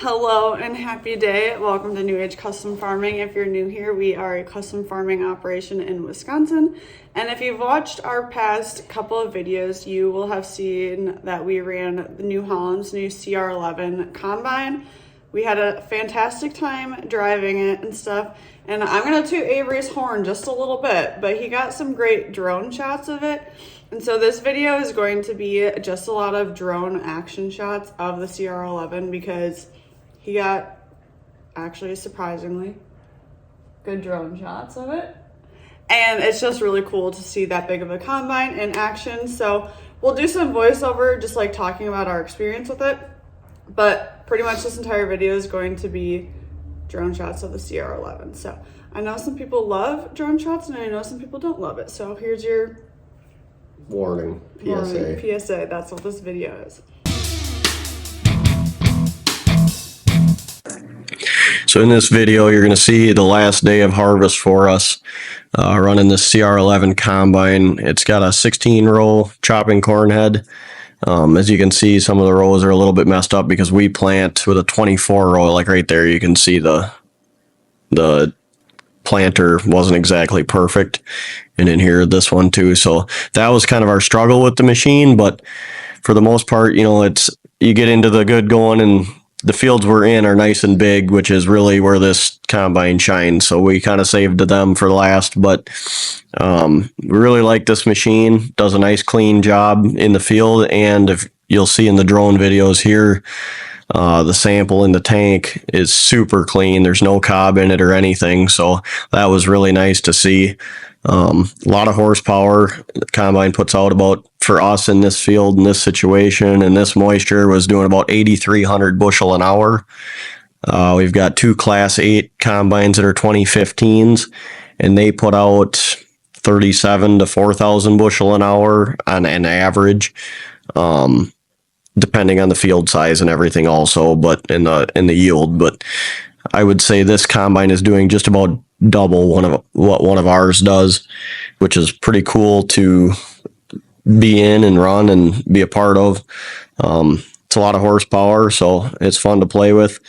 Hello and happy day. Welcome to New Age Custom Farming. If you're new here, we are a custom farming operation in Wisconsin. And if you've watched our past couple of videos, you will have seen that we ran the New Holland's new CR11 combine. We had a fantastic time driving it and stuff. And I'm gonna toot Avery's horn just a little bit, but he got some great drone shots of it. And so this video is going to be just a lot of drone action shots of the CR11 because he got actually surprisingly good drone shots of it. And it's just really cool to see that big of a combine in action. So we'll do some voiceover, just like talking about our experience with it. But pretty much this entire video is going to be drone shots of the CR11. So I know some people love drone shots and I know some people don't love it. So here's your warning, PSA. PSA, that's what this video is. So in this video, you're going to see the last day of harvest for us, running this CR11 combine. It's got a 16-row chopping corn head. As you can see, some of the rows are a little bit messed up because we plant with a 24-row. Like right there, you can see the planter wasn't exactly perfect. And in here, this one too. So that was kind of our struggle with the machine. But for the most part, you know, you get into the good going, and the fields we're in are nice and big, which is really where this combine shines. So we kind of saved them for last, but we really like this machine. Does a nice clean job in the field. And if you'll see in the drone videos here, the sample in the tank is super clean. There's no cob in it or anything. So that was really nice to see. A lot of horsepower. The combine puts out about, for us in this field, in this situation, and this moisture, was doing about 8,300 bushel an hour. We've got two Class 8 combines that are 2015s, and they put out 37 to 4,000 bushel an hour on an average, depending on the field size and everything also, but in the yield. But I would say this combine is doing just about double what one of ours does, which is pretty cool to be in and run and be a part of. It's a lot of horsepower, so it's fun to play with.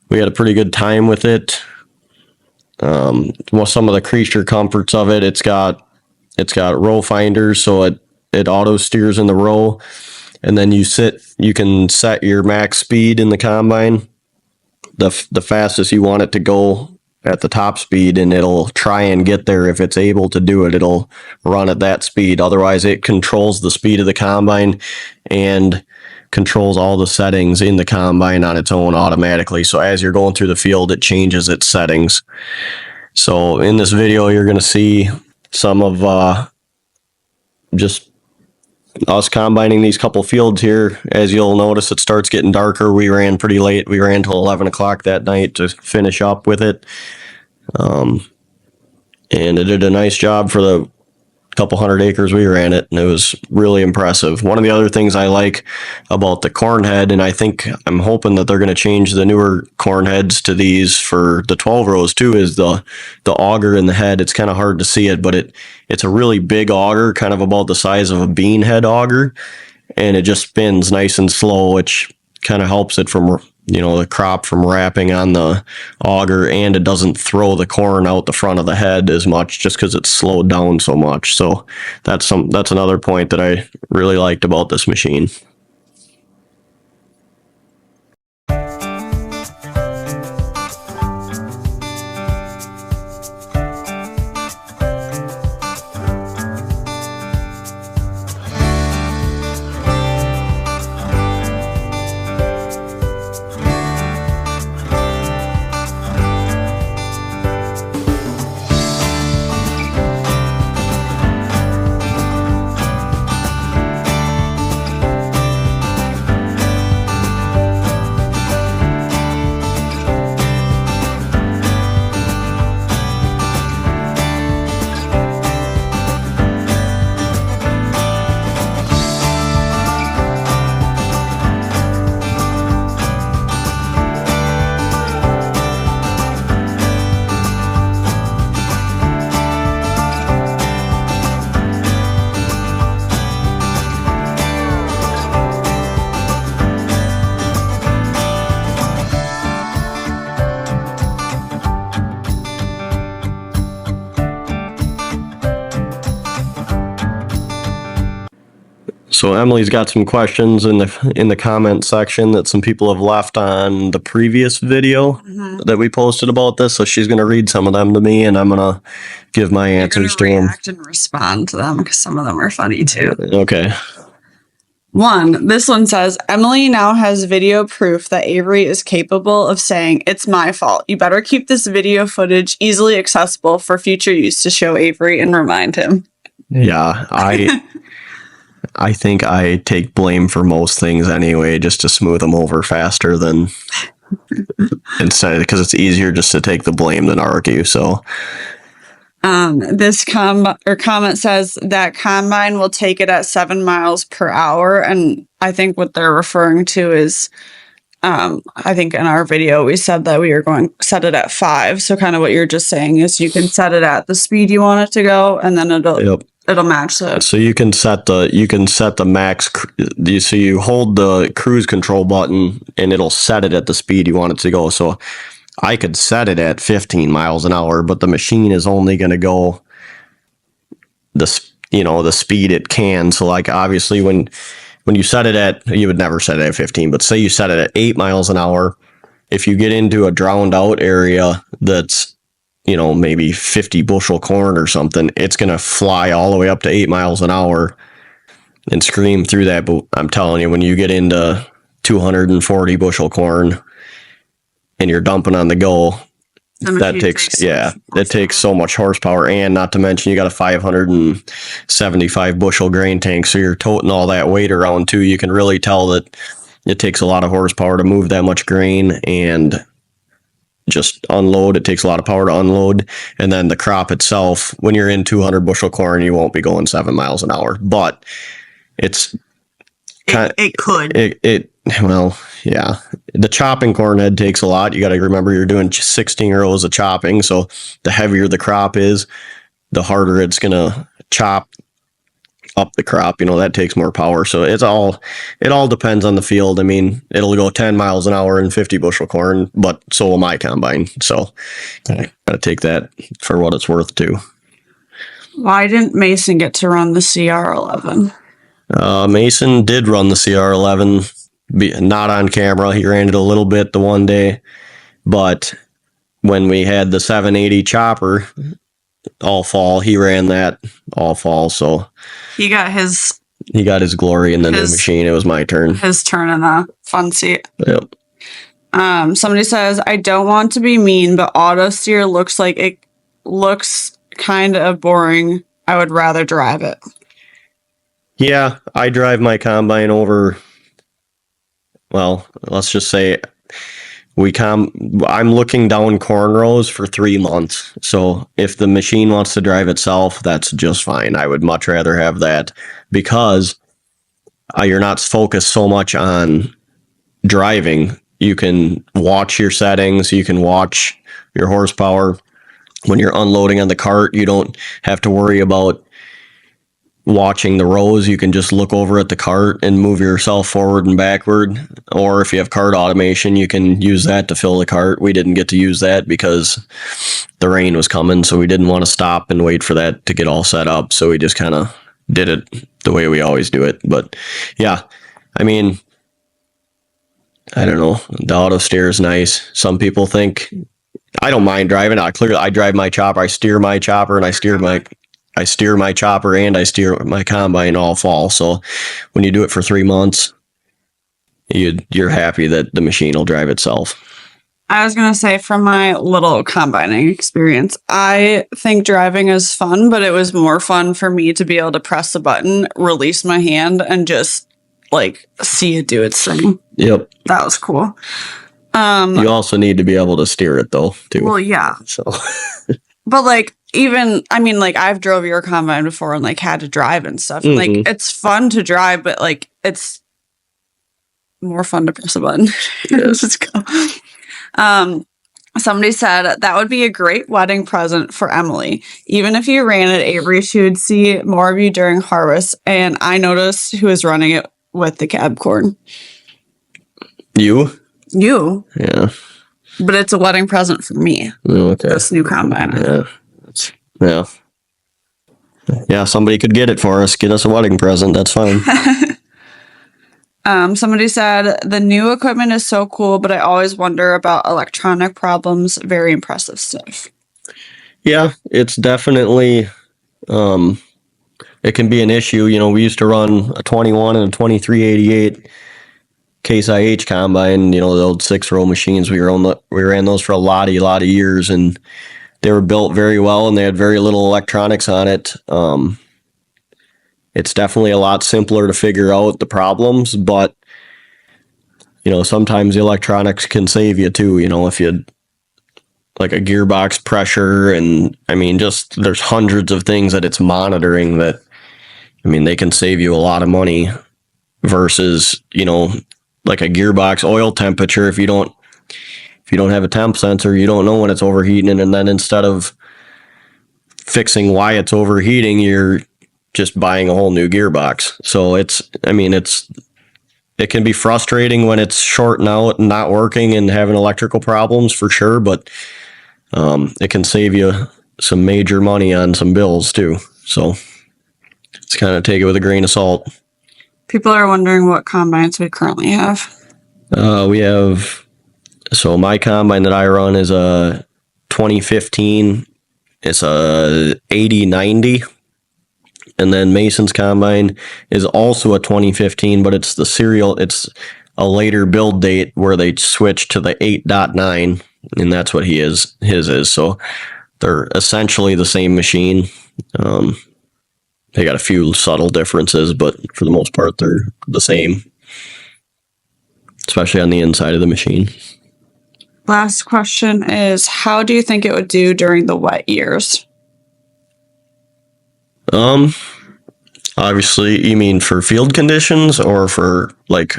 We had a pretty good time with it. Well, some of the creature comforts of it, it's got row finders, so it auto steers in the row, and then you can set your max speed in the combine, the fastest you want it to go at the top speed, and it'll try and get there. If it's able to do it, it'll run at that speed. Otherwise, it controls the speed of the combine and controls all the settings in the combine on its own automatically. So as you're going through the field, it changes its settings. So in this video, you're going to see some of just us combining these couple fields here. As you'll notice, it starts getting darker. We ran pretty late. We ran till 11 o'clock that night to finish up with it. And it did a nice job for the couple hundred acres we ran it, and it was really impressive. One of the other things I like about the corn head, and I'm hoping that they're going to change the newer corn heads to these for the 12 rows too, is the auger in the head. It's kind of hard to see it, but it's a really big auger, kind of about the size of a bean head auger, and it just spins nice and slow, which kind of helps it from, the crop from wrapping on the auger, and it doesn't throw the corn out the front of the head as much just because it's slowed down so much. So that's another point that I really liked about this machine. So Emily's got some questions in the comment section that some people have left on the previous video that we posted about this. So she's going to read some of them to me, and I'm going to give my answers to them. React and respond to them because some of them are funny too. Okay. This one says, Emily now has video proof that Avery is capable of saying, "It's my fault. You better keep this video footage easily accessible for future use to show Avery and remind him." Yeah, I think I take blame for most things anyway, just to smooth them over faster than instead, because it's easier just to take the blame than argue. So this comment says that combine will take it at 7 miles per hour. And I think what they're referring to is, I think in our video, we said that we were going to set it at 5. So kind of what you're just saying is you can set it at the speed you want it to go, and then it'll match that. So you can set the max. So you hold the cruise control button and it'll set it at the speed you want it to go. So I could set it at 15 miles an hour, but the machine is only going to go the speed it can. So like obviously when you set it at, you would never set it at 15, but say you set it at 8 miles an hour. If you get into a drowned out area that's, maybe 50 bushel corn or something, it's going to fly all the way up to 8 miles an hour and scream through that. But I'm telling you, when you get into 240 bushel corn and you're dumping on the go, that takes so much horsepower. And not to mention you got a 575 bushel grain tank. So you're toting all that weight around too. You can really tell that it takes a lot of horsepower to move that much grain and just unload. It takes a lot of power to unload. And then the crop itself, when you're in 200 bushel corn, you won't be going 7 miles an hour, but it could. Well, yeah. The chopping corn head takes a lot. You got to remember you're doing 16 rows of chopping. So the heavier the crop is, the harder it's going to chop up the crop. That takes more power. So it all depends on the field. I mean, it'll go 10 miles an hour in 50 bushel corn, but so will my combine. So got to take that for what it's worth too. Why didn't Mason get to run the CR11? Mason did run the CR11, not on camera. He ran it a little bit the one day, but when we had the 780 chopper all fall, he ran that all fall. So he got his glory in the new machine. It was my turn. His turn in the fun seat. Yep. Somebody says, I don't want to be mean, but auto steer looks kind of boring. I would rather drive it. Yeah, I drive my combine over. Well, let's just say I'm looking down corn rows for 3 months. So if the machine wants to drive itself, that's just fine. I would much rather have that because you're not focused so much on driving. You can watch your settings. You can watch your horsepower. When you're unloading on the cart, you don't have to worry about watching the rows. You can just look over at the cart and move yourself forward and backward. Or if you have cart automation, you can use that to fill the cart. We didn't get to use that because the rain was coming, so we didn't want to stop and wait for that to get all set up. So we just kind of did it the way we always do it. But yeah, I mean, I don't know. The auto steer is nice. Some people think I don't mind driving. I drive my chopper. I steer my chopper and I steer my chopper and I steer my combine all fall. So when you do it for 3 months, you're happy that the machine will drive itself. I was going to say, from my little combining experience, I think driving is fun, but it was more fun for me to be able to press a button, release my hand, and just see it do its thing. Yep. That was cool. You also need to be able to steer it though, too. Well, yeah. So but I've drove your combine before and had to drive and stuff. Mm-hmm. And, it's fun to drive, but it's more fun to press a button. Yes. Let's go. Somebody said that would be a great wedding present for Emily. Even if you ran at Avery, she would see more of you during harvest. And I noticed who was running it with the cab corn. You? Yeah. But it's a wedding present for me. Okay. This new combine. Yeah. Yeah, somebody could get it for us. Get us a wedding present. That's fine. Somebody said the new equipment is so cool, but I always wonder about electronic problems. Very impressive stuff. Yeah, it's definitely, it can be an issue. You know, we used to run a 21 and a 2388 Case IH combine, you know, the old 6-row machines. We ran those for a lot of years, and they were built very well, and they had very little electronics on it. It's definitely a lot simpler to figure out the problems, but you know, sometimes the electronics can save you too. You know, if you like a gearbox pressure, and I mean, just there's hundreds of things that it's monitoring that, I mean, they can save you a lot of money versus, you know, like a gearbox oil temperature. If you don't have a temp sensor, you don't know when it's overheating, and then instead of fixing why it's overheating, you're just buying a whole new gearbox. So it can be frustrating when it's shorting out and not working and having electrical problems for sure, but it can save you some major money on some bills too. So it's kind of take it with a grain of salt. People are wondering what combines we currently have. So my combine that I run is a 2015. It's a 8090. And then Mason's combine is also a 2015, but it's it's a later build date where they switched to the 8.9, and that's what his is. So they're essentially the same machine. They got a few subtle differences, but for the most part, they're the same, especially on the inside of the machine. Last question is, how do you think it would do during the wet years? Obviously, you mean for field conditions or for like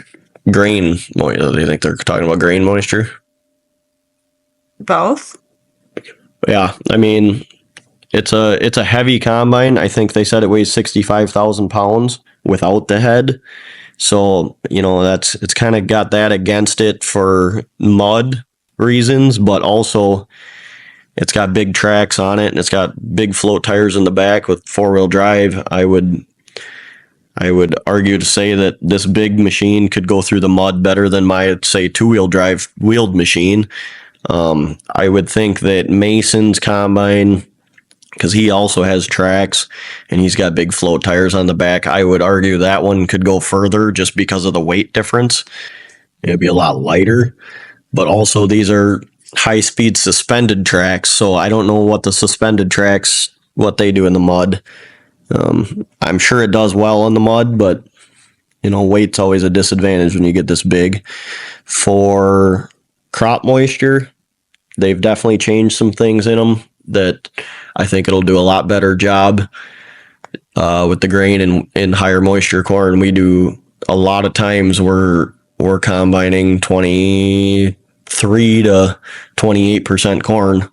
grain moisture? Do you think they're talking about grain moisture? Both. Yeah, I mean, it's a heavy combine. I think they said it weighs 65,000 pounds without the head. So, you know, it's kind of got that against it for mud reasons, but also it's got big tracks on it, and it's got big float tires in the back with 4-wheel drive. I would argue to say that this big machine could go through the mud better than my, say, 2-wheel drive wheeled machine. I would think that Mason's combine, because he also has tracks and he's got big float tires on the back, I would argue that one could go further just because of the weight difference. It'd be a lot lighter, but also these are high-speed suspended tracks, so I don't know what the suspended tracks, what they do in the mud. I'm sure it does well in the mud, but you know, weight's always a disadvantage when you get this big. For crop moisture, they've definitely changed some things in them that I think it'll do a lot better job with the grain and higher moisture corn. We do a lot of times we're combining 23 to 28% corn.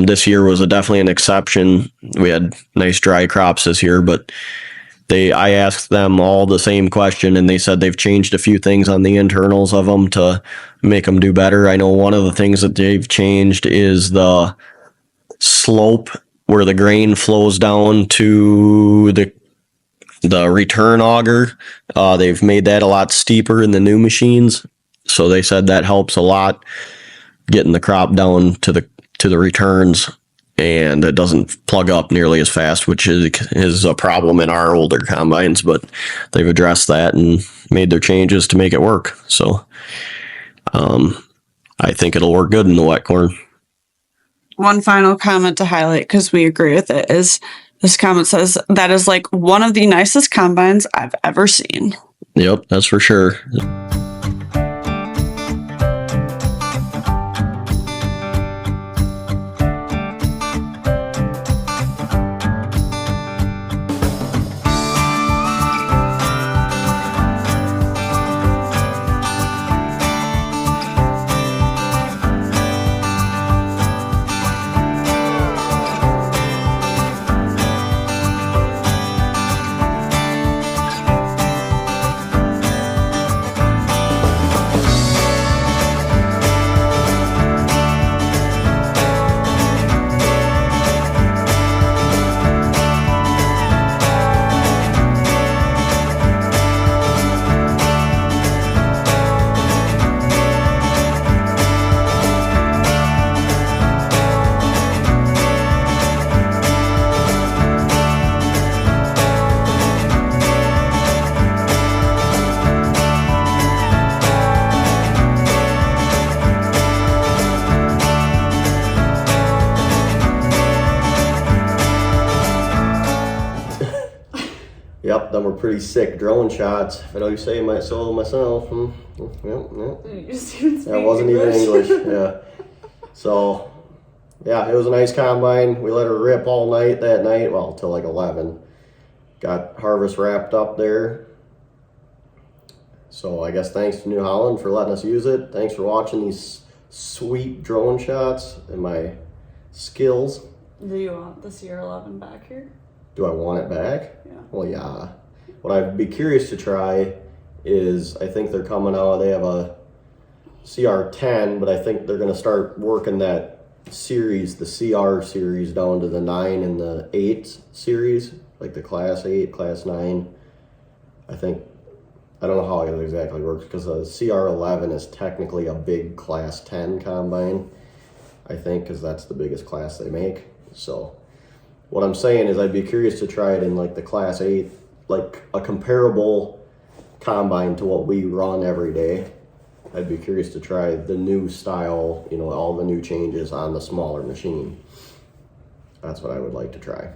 This year was definitely an exception. We had nice dry crops this year, but I asked them all the same question, and they said they've changed a few things on the internals of them to make them do better. I know one of the things that they've changed is the slope where the grain flows down to the return auger. They've made that a lot steeper in the new machines, so they said that helps a lot getting the crop down to the returns, and it doesn't plug up nearly as fast, which is a problem in our older combines, but they've addressed that and made their changes to make it work. So I think it'll work good in the wet corn. One final comment to highlight, because we agree with it, is this comment says that is like one of the nicest combines I've ever seen. Yep, that's for sure. them were pretty sick drone shots. If I don't say my solo myself. You just even speak That wasn't English. even English. Yeah. So, yeah, it was a nice combine. We let her rip all night that night, well, till like 11. Got harvest wrapped up there. So I guess thanks to New Holland for letting us use it. Thanks for watching these sweet drone shots and my skills. Do you want the CR11 back here? Do I want it back? Yeah. Well, yeah. What I'd be curious to try is, I think they're coming out, they have a CR10, but I think they're going to start working that series, the CR series, down to the 9 and the 8 series, like the class 8, class 9. I don't know how it exactly works, because the CR11 is technically a big class 10 combine, I think, because that's the biggest class they make. So what I'm saying is I'd be curious to try it in like the class 8, like a comparable combine to what we run every day. I'd be curious to try the new style, you know, all the new changes on the smaller machine. That's what I would like to try.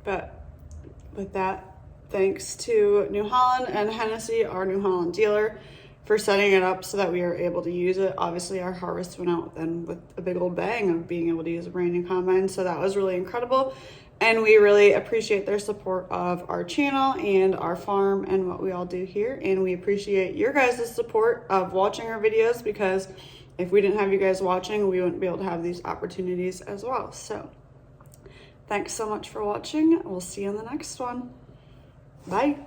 But with that, thanks to New Holland and Hennessy, our New Holland dealer, for setting it up so that we are able to use it. Obviously, our harvest went out then with a big old bang of being able to use a brand new combine, so that was really incredible. And we really appreciate their support of our channel and our farm and what we all do here. And we appreciate your guys' support of watching our videos, because if we didn't have you guys watching, we wouldn't be able to have these opportunities as well. So thanks so much for watching. We'll see you in the next one. Bye.